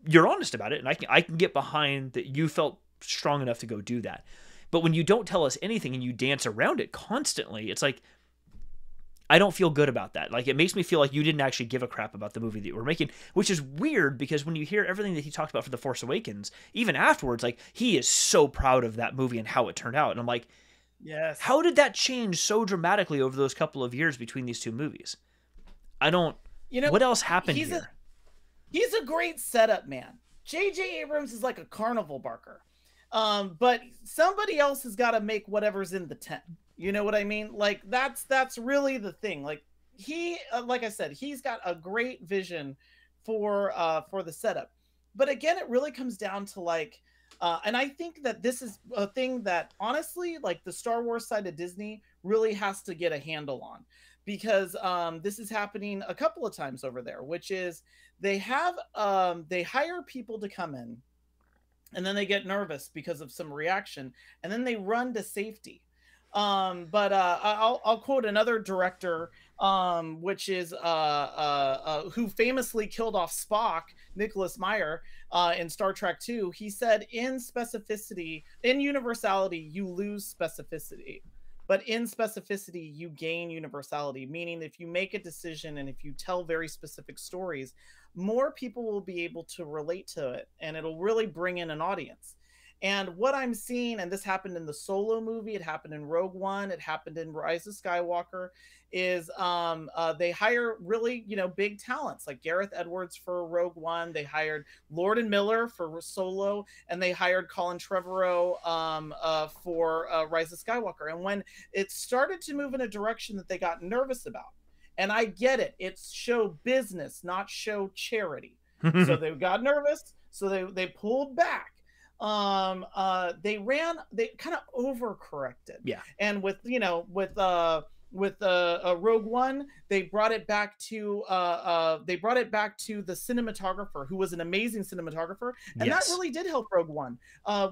You're honest about it. And I can get behind that you felt strong enough to go do that. But when you don't tell us anything and you dance around it constantly, it's like, I don't feel good about that. Like, it makes me feel like you didn't actually give a crap about the movie that you were making, which is weird because when you hear everything that he talked about for The Force Awakens, even afterwards, like, he is so proud of that movie and how it turned out. And I'm like, yes, how did that change so dramatically over those couple of years between these two movies? I don't, what else happened here? He's a great setup man. J.J. Abrams is like a carnival barker. But somebody else has got to make whatever's in the tent. You know what I mean? Like, that's really the thing. Like, he, like I said, he's got a great vision for the setup. But again, it really comes down to like, and I think that this is a thing that honestly, like, the Star Wars side of Disney really has to get a handle on, because this is happening a couple of times over there, which is they hire people to come in, and then they get nervous because of some reaction, and then they run to safety. But I'll quote another director, which is who famously killed off Spock, Nicholas Meyer, in Star Trek II. He said, in universality, you lose specificity, but in specificity, you gain universality, meaning if you make a decision and if you tell very specific stories, more people will be able to relate to it, and it'll really bring in an audience. And what I'm seeing, and this happened in the Solo movie, it happened in Rogue One, it happened in Rise of Skywalker, is they hire really, big talents like Gareth Edwards for Rogue One. They hired Lord and Miller for Solo, and they hired Colin Trevorrow for Rise of Skywalker. And when it started to move in a direction that they got nervous about, and I get it, it's show business, not show charity. So they got nervous, so they pulled back. They kind of overcorrected. Yeah. And with Rogue One, they brought it back to the cinematographer, who was an amazing cinematographer, and that really did help Rogue One.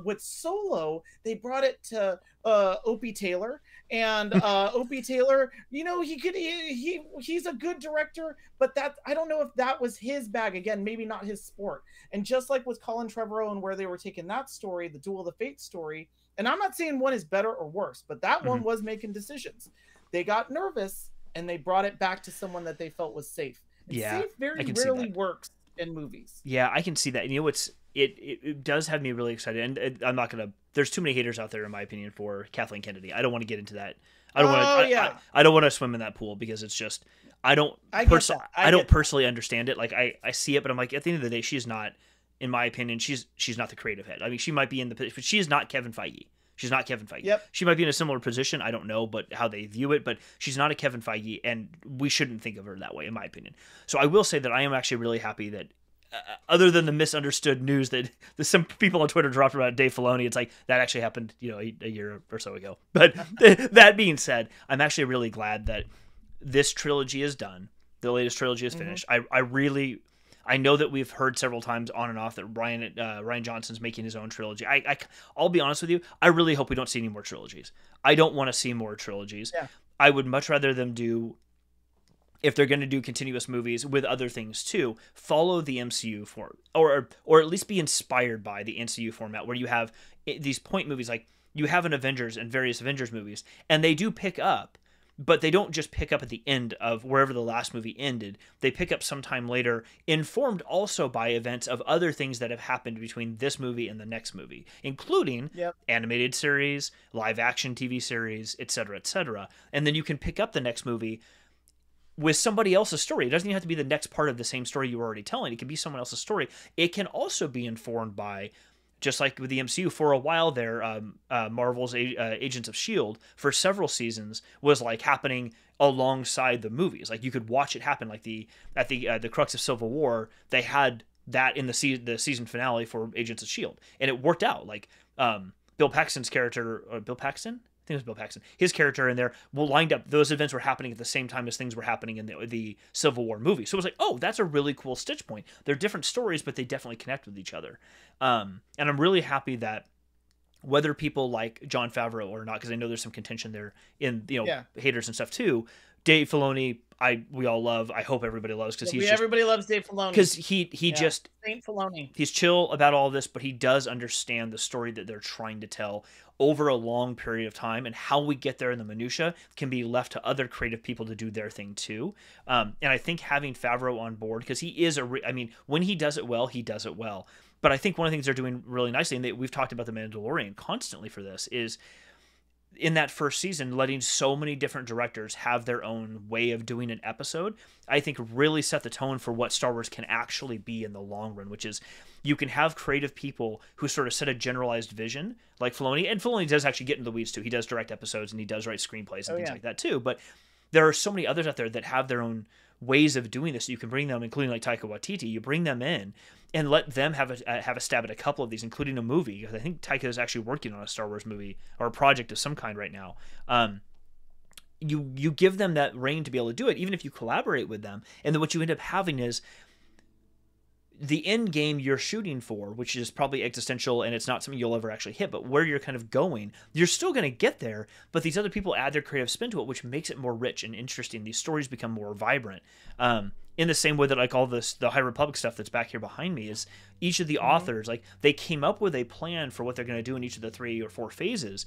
With Solo, they brought it to Opie Taylor, and Opie Taylor, he's a good director, but that, I don't know if that was his bag. Again, maybe not his sport. And just like with Colin Trevorrow and where they were taking that story, the Duel of the Fates story, and I'm not saying one is better or worse, but that one was making decisions. They got nervous and they brought it back to someone that they felt was safe. And safe very rarely works in movies. Yeah, I can see that. And it does have me really excited. And I'm not gonna. There's too many haters out there, in my opinion, for Kathleen Kennedy. I don't want to get into that. I don't want to swim in that pool, because it's just I don't personally understand it. Like I see it, but I'm like, at the end of the day, she's not. In my opinion, she's not the creative head. I mean, she might be in the position, but she is not Kevin Feige. She's not Kevin Feige. Yep. She might be in a similar position. I don't know, but how they view it. But she's not a Kevin Feige, and we shouldn't think of her that way, in my opinion. So I will say that I am actually really happy that, other than the misunderstood news that some people on Twitter dropped about Dave Filoni, it's like that actually happened, a year or so ago. But that being said, I'm actually really glad that this trilogy is done. The latest trilogy is finished. I know that we've heard several times on and off that Rian Johnson's making his own trilogy. I'll be honest with you. I really hope we don't see any more trilogies. I don't want to see more trilogies. Yeah. I would much rather them do, if they're going to do continuous movies with other things too, follow the MCU form, or at least be inspired by the MCU format, where you have these point movies, like you have an Avengers and various Avengers movies, and they do pick up. But they don't just pick up at the end of wherever the last movie ended. They pick up sometime later, informed also by events of other things that have happened between this movie and the next movie, including animated series, live action TV series, etc., etc. And then you can pick up the next movie with somebody else's story. It doesn't even have to be the next part of the same story you were already telling. It can be someone else's story. It can also be informed by, just like with the MCU, for a while there, Marvel's Agents of S.H.I.E.L.D. for several seasons was like happening alongside the movies. Like you could watch it happen. Like at the crux of Civil War, they had that in the season finale for Agents of S.H.I.E.L.D. And it worked out. Like Bill Paxton's character, Bill Paxton? I think it was Bill Paxton. His character in there lined up. Those events were happening at the same time as things were happening in the Civil War movie. So it was like, oh, that's a really cool stitch point. They're different stories, but they definitely connect with each other. And I'm really happy that, whether people like Jon Favreau or not, because I know there's some contention there in haters and stuff too. Dave Filoni, we all love. I hope everybody loves, because everybody loves Dave Filoni, because he just Saint Filoni. He's chill about all this, but he does understand the story that they're trying to tell over a long period of time, and how we get there in the minutia can be left to other creative people to do their thing too. And I think having Favreau on board, because he is when he does it well, he does it well. But I think one of the things they're doing really nicely, and we've talked about The Mandalorian constantly for this, is in that first season, letting so many different directors have their own way of doing an episode, I think really set the tone for what Star Wars can actually be in the long run, which is you can have creative people who sort of set a generalized vision, like Filoni, and Filoni does actually get into the weeds too. He does direct episodes and he does write screenplays and things like that too. But there are so many others out there that have their own ways of doing this. You can bring them, including like Taika Waititi, you bring them in and let them have a stab at a couple of these, including a movie. I think Taika is actually working on a Star Wars movie or a project of some kind right now. You give them that reign to be able to do it, even if you collaborate with them. And then what you end up having is the end game you're shooting for, which is probably existential, and it's not something you'll ever actually hit, but where you're kind of going, you're still going to get there, but these other people add their creative spin to it, which makes it more rich and interesting. These stories become more vibrant. In the same way that like all this, the High Republic stuff that's back here behind me, is each of the authors, like they came up with a plan for what they're going to do in each of the 3 or 4 phases,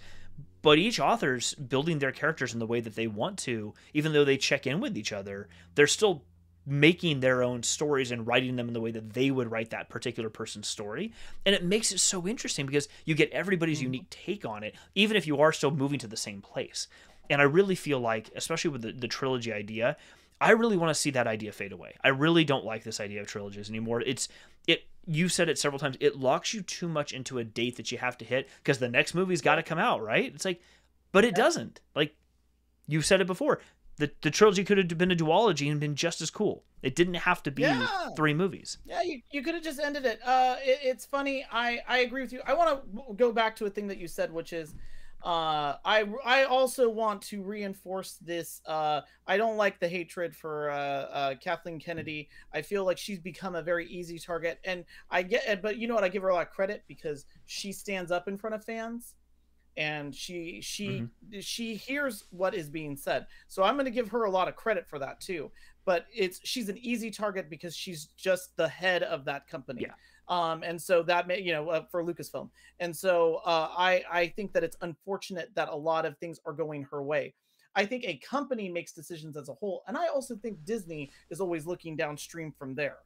but each author's building their characters in the way that they want to, even though they check in with each other. They're still making their own stories and writing them in the way that they would write that particular person's story. And it makes it so interesting because you get everybody's unique take on it, even if you are still moving to the same place. And I really feel like, especially with the trilogy idea, I really want to see that idea fade away. I really don't like this idea of trilogies anymore. You've said it several times. It locks you too much into a date that you have to hit because the next movie's got to come out, right? It's like, but it doesn't. Like, you've said it before. The trilogy could have been a duology and been just as cool. It didn't have to be 3 movies. Yeah, you could have just ended it. It's funny. I agree with you. I want to go back to a thing that you said, which is, I also want to reinforce this. I don't like the hatred for Kathleen Kennedy. I feel like she's become a very easy target, and I get it. But you know what? I give her a lot of credit because she stands up in front of fans, and she hears what is being said. So I'm going to give her a lot of credit for that too. But she's an easy target because she's just the head of that company. Yeah. And so that may, for Lucasfilm. And so I think that it's unfortunate that a lot of things are going her way. I think a company makes decisions as a whole. And I also think Disney is always looking downstream from there.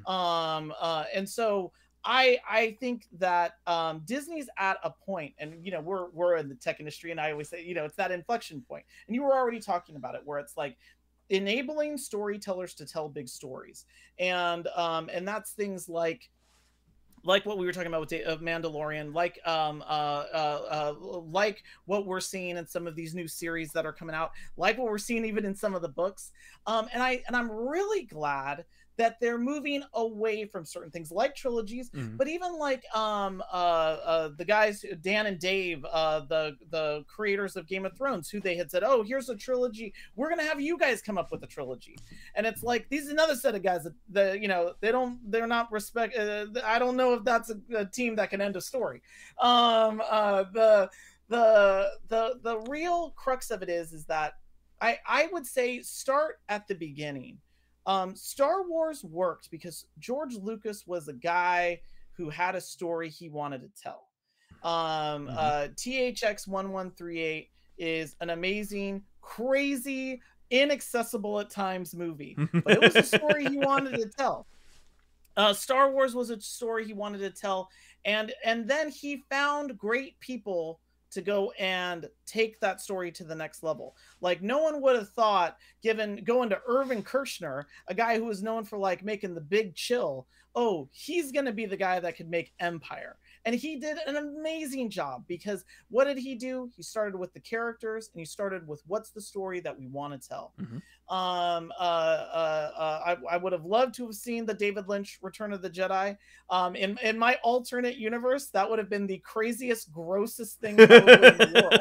And so I think that Disney's at a point, and we're in the tech industry, and I always say, it's that inflection point. And you were already talking about it, where it's like enabling storytellers to tell big stories. And that's things like what we were talking about with Mandalorian, like what we're seeing in some of these new series that are coming out, like what we're seeing even in some of the books. And I'm really glad that they're moving away from certain things like trilogies, but even like the guys, Dan and Dave, the creators of Game of Thrones, who they had said, oh, here's a trilogy, we're gonna have you guys come up with a trilogy. And it's like, these are another set of guys that they're not respect. I don't know if that's a team that can end a story. The real crux of it is that I would say start at the beginning. Star Wars worked because George Lucas was a guy who had a story he wanted to tell. THX 1138 is an amazing, crazy, inaccessible at times movie, but it was a story he wanted to tell. Star Wars was a story he wanted to tell, and then he found great people to go and take that story to the next level. Like, no one would have thought, going to Irvin Kershner, a guy who was known for like making The Big Chill, oh, he's going to be the guy that could make Empire. And he did an amazing job, because what did he do? He started with the characters, and he started with what's the story that we want to tell. I would have loved to have seen the David Lynch Return of the Jedi. In my alternate universe, that would have been the craziest, grossest thing probably in the world.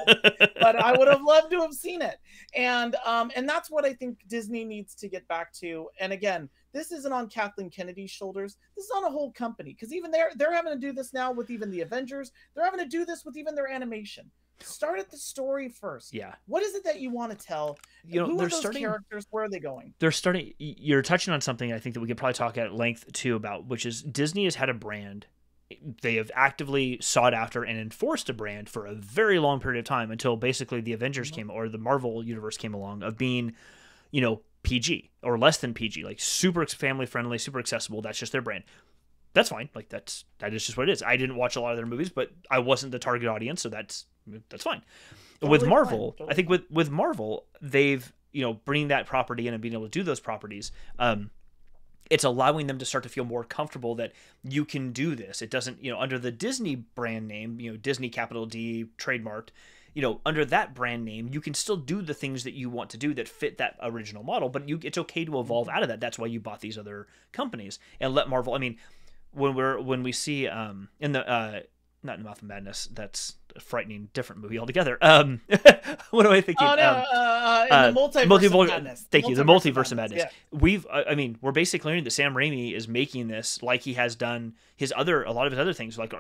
But I would have loved to have seen it. And that's what I think Disney needs to get back to. And again, this isn't on Kathleen Kennedy's shoulders. This is on a whole company, because even they're having to do this now with even the Avengers. They're having to do this with even their animation. Start at the story first. Yeah. What is it that you want to tell? Who are those characters? Where are they going? You're touching on something I think that we could probably talk at length too about, which is Disney has had a brand. They have actively sought after and enforced a brand for a very long period of time, until basically the Avengers came, or the Marvel universe came along, of being, PG or less than PG, like super family friendly, super accessible. That's just their brand. That's fine. Like that is just what it is. I didn't watch a lot of their movies, but I wasn't the target audience, so that's fine. Totally with Marvel, fine. I think with Marvel, they've, bringing that property in and being able to do those properties, it's allowing them to start to feel more comfortable that you can do this. It doesn't, under the Disney brand name, Disney capital D trademarked, under that brand name, you can still do the things that you want to do that fit that original model, but it's okay to evolve out of that. That's why you bought these other companies, and let Marvel, I mean, when we see in the not in Mouth of Madness, that's a frightening different movie altogether. What am I thinking? Oh no, in the Multiverse of Madness. Thank you, the Multiverse of Madness. Yeah. We're basically learning that Sam Raimi is making this like he has done a lot of his other things, like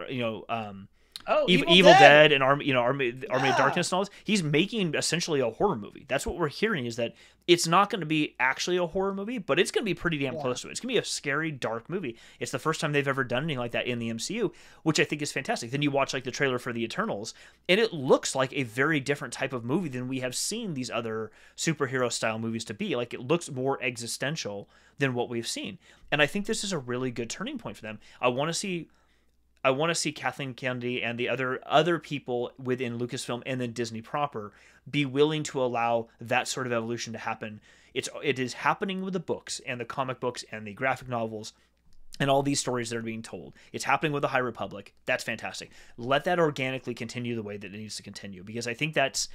Oh, Evil Evil Dead. Dead and Army of Yeah. Darkness and all this. He's making essentially a horror movie. That's what we're hearing, is that it's not going to be actually a horror movie, but it's going to be pretty damn Yeah. close to it. It's going to be a scary, dark movie. It's the first time they've ever done anything like that in the MCU, which I think is fantastic. Then you watch like the trailer for the Eternals, and it looks like a very different type of movie than we have seen these other superhero style movies to be. Like, it looks more existential than what we've seen. And I think this is a really good turning point for them. I want to see Kathleen Kennedy and the other people within Lucasfilm and then Disney proper be willing to allow that sort of evolution to happen. It is happening with the books and the comic books and the graphic novels and all these stories that are being told. It's happening with the High Republic. That's fantastic. Let that organically continue the way that it needs to continue, because I think that's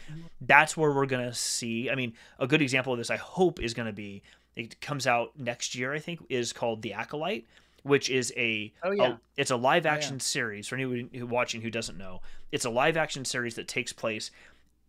where we're gonna see. I mean, a good example of this, I hope, is gonna be, it comes out next year, I think, is called The Acolyte, which is Oh yeah. it's a live Yeah. action series. For anyone watching who doesn't know, it's a live action series that takes place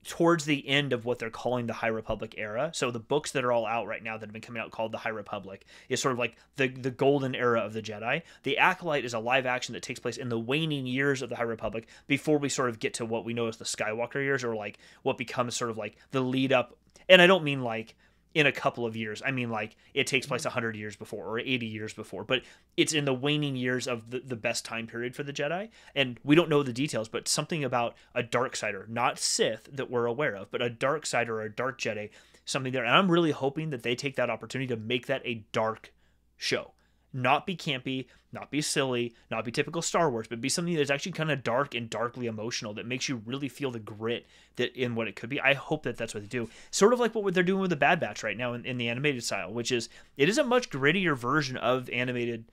towards the end of what they're calling the High Republic era. So the books that are all out right now that have been coming out called the High Republic is sort of like the golden era of the Jedi. The Acolyte is a live action that takes place in the waning years of the High Republic before we sort of get to what we know as the Skywalker years, or like what becomes sort of like the lead up. And I don't mean like in a couple of years. I mean, like, it takes place 100 years before or 80 years before, but it's in the waning years of the best time period for the Jedi. And we don't know the details, but something about a dark sider, not Sith that we're aware of, but a dark sider or a dark Jedi, something there. And I'm really hoping that they take that opportunity to make that a dark show. Not be campy, not be silly, not be typical Star Wars, but be something that's actually kind of dark and darkly emotional that makes you really feel the grit that in what it could be. I hope that that's what they do. Sort of like what they're doing with the Bad Batch right now in the animated style, which is, it is a much grittier version of animated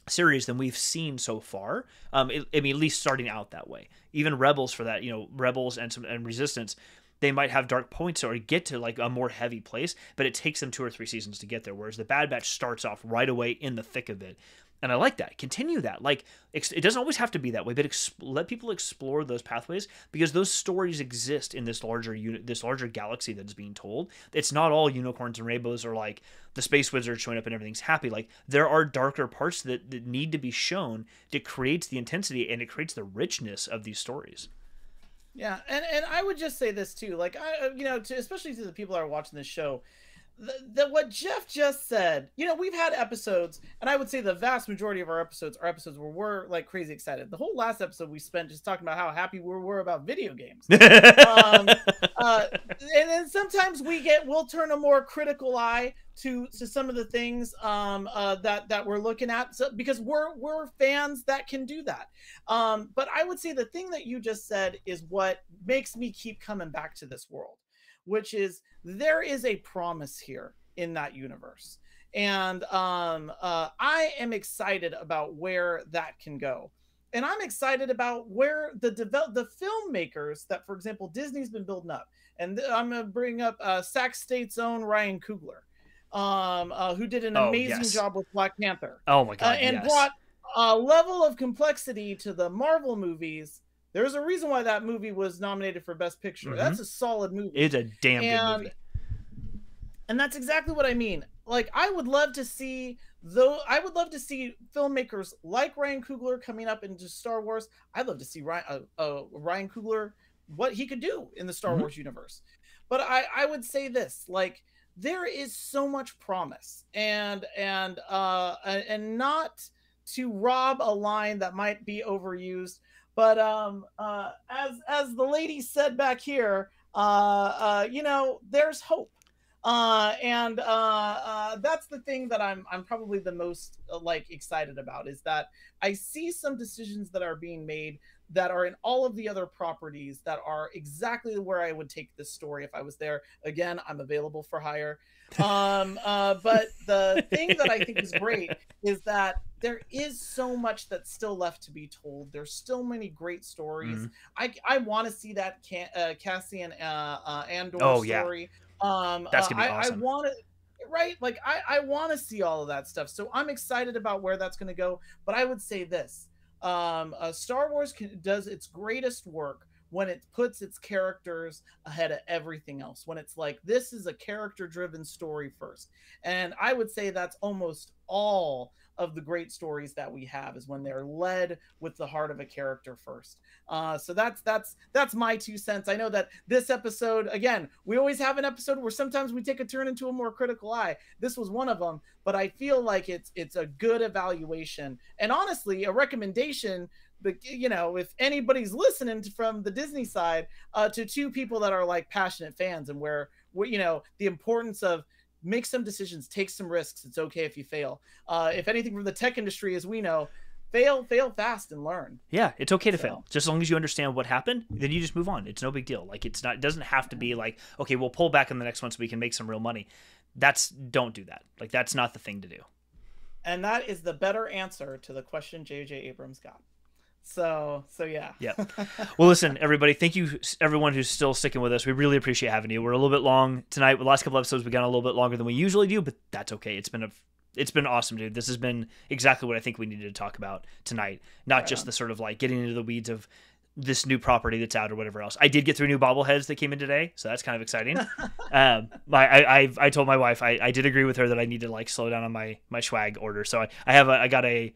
series than we've seen so far. I mean, at least starting out that way. Even Rebels, for that, Rebels and Resistance, they might have dark points or get to like a more heavy place, but it takes them 2 or 3 seasons to get there. Whereas the Bad Batch starts off right away in the thick of it. And I like that. Continue that. Like, it doesn't always have to be that way, but let people explore those pathways, because those stories exist in this larger this larger galaxy that is being told. It's not all unicorns and rainbows, or like the space wizard showing up and everything's happy. Like, there are darker parts that need to be shown. That creates the intensity and it creates the richness of these stories. Yeah, and I would just say this too, like, especially to the people that are watching this show, that what Jeff just said, we've had episodes, and I would say the vast majority of our episodes are episodes where we're like crazy excited. The whole last episode we spent just talking about how happy we were about video games. And then sometimes we'll turn a more critical eye to some of the things that we're looking at, because we're fans that can do that. But I would say the thing that you just said is what makes me keep coming back to this world, which is there is a promise here in that universe. And I am excited about where that can go. And I'm excited about where the filmmakers that, for example, Disney's been building up. And I'm going to bring up Sac State's own Ryan Coogler, who did an amazing job with Black Panther. Oh my God, and brought a level of complexity to the Marvel movies. There's a reason why that movie was nominated for Best Picture. Mm-hmm. That's a solid movie. It's a damn good movie. And that's exactly what I mean. Like, I would love to see filmmakers like Ryan Coogler coming up into Star Wars. I'd love to see Ryan Coogler, what he could do in the Star Wars universe. But I would say this, like, there is so much promise, and not to rob a line that might be overused, but as the lady said back here, there's hope. And that's the thing that I'm probably the most excited about, is that I see some decisions that are being made that are in all of the other properties that are exactly where I would take this story if I was there. Again, I'm available for hire. But the thing that I think is great is that there is so much that's still left to be told. There's still many great stories. I want to see that Cassian Andor story. That's gonna be awesome. I want to, right? Like, I want to see all of that stuff. So I'm excited about where that's going to go. But I would say this: Star Wars does its greatest work when it puts its characters ahead of everything else. When it's like, this is a character-driven story first. And I would say that's almost all of the great stories that we have, is when they're led with the heart of a character first. So that's my 2 cents. I know that this episode, again, we always have an episode where sometimes we take a turn into a more critical eye. This was one of them, but I feel like it's a good evaluation, and honestly a recommendation. But you know, if anybody's listening from the Disney side, to two people that are like passionate fans, and where you know, the importance of make some decisions, take some risks. It's okay if you fail. If anything from the tech industry, as we know, fail fast and learn. Yeah, it's okay to fail. Just as long as you understand what happened, then you just move on. It's no big deal. Like, it doesn't have to be like, okay, we'll pull back on the next one so we can make some real money. Don't do that. Like, that's not the thing to do. And that is the better answer to the question J.J. Abrams got. So yeah. Yeah. Well, listen, everybody, thank you, everyone who's still sticking with us. We really appreciate having you. We're a little bit long tonight. The last couple episodes, we got a little bit longer than we usually do, but that's okay. It's been awesome, dude. This has been exactly what I think we needed to talk about tonight. Not just the sort of like getting into the weeds of this new property that's out or whatever else. I did get 3 new bobbleheads that came in today, so that's kind of exciting. I told my wife I did agree with her that I need to like slow down on my swag order. So I got a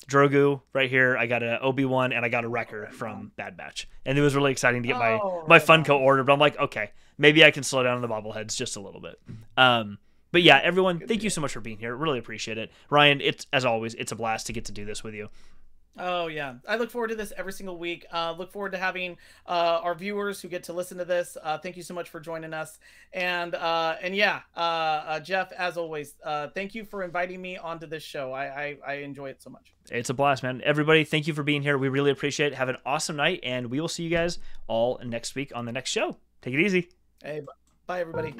Drogu right here. I got a Obi-Wan, and I got a Wrecker from Bad Batch, and it was really exciting to get my Funko order. But I'm like, okay, maybe I can slow down on the bobbleheads just a little bit. But yeah, everyone, thank you so much for being here. Really appreciate it, Ryan. It's, as always, it's a blast to get to do this with you. Oh yeah, I look forward to this every single week. Look forward to having our viewers who get to listen to this. Thank you so much for joining us, and yeah, Jeff, as always, thank you for inviting me onto this show. I enjoy it so much. It's a blast, man. Everybody, thank you for being here. We really appreciate it. Have an awesome night, and we will see you guys all next week on the next show. Take it easy. Hey, bye everybody.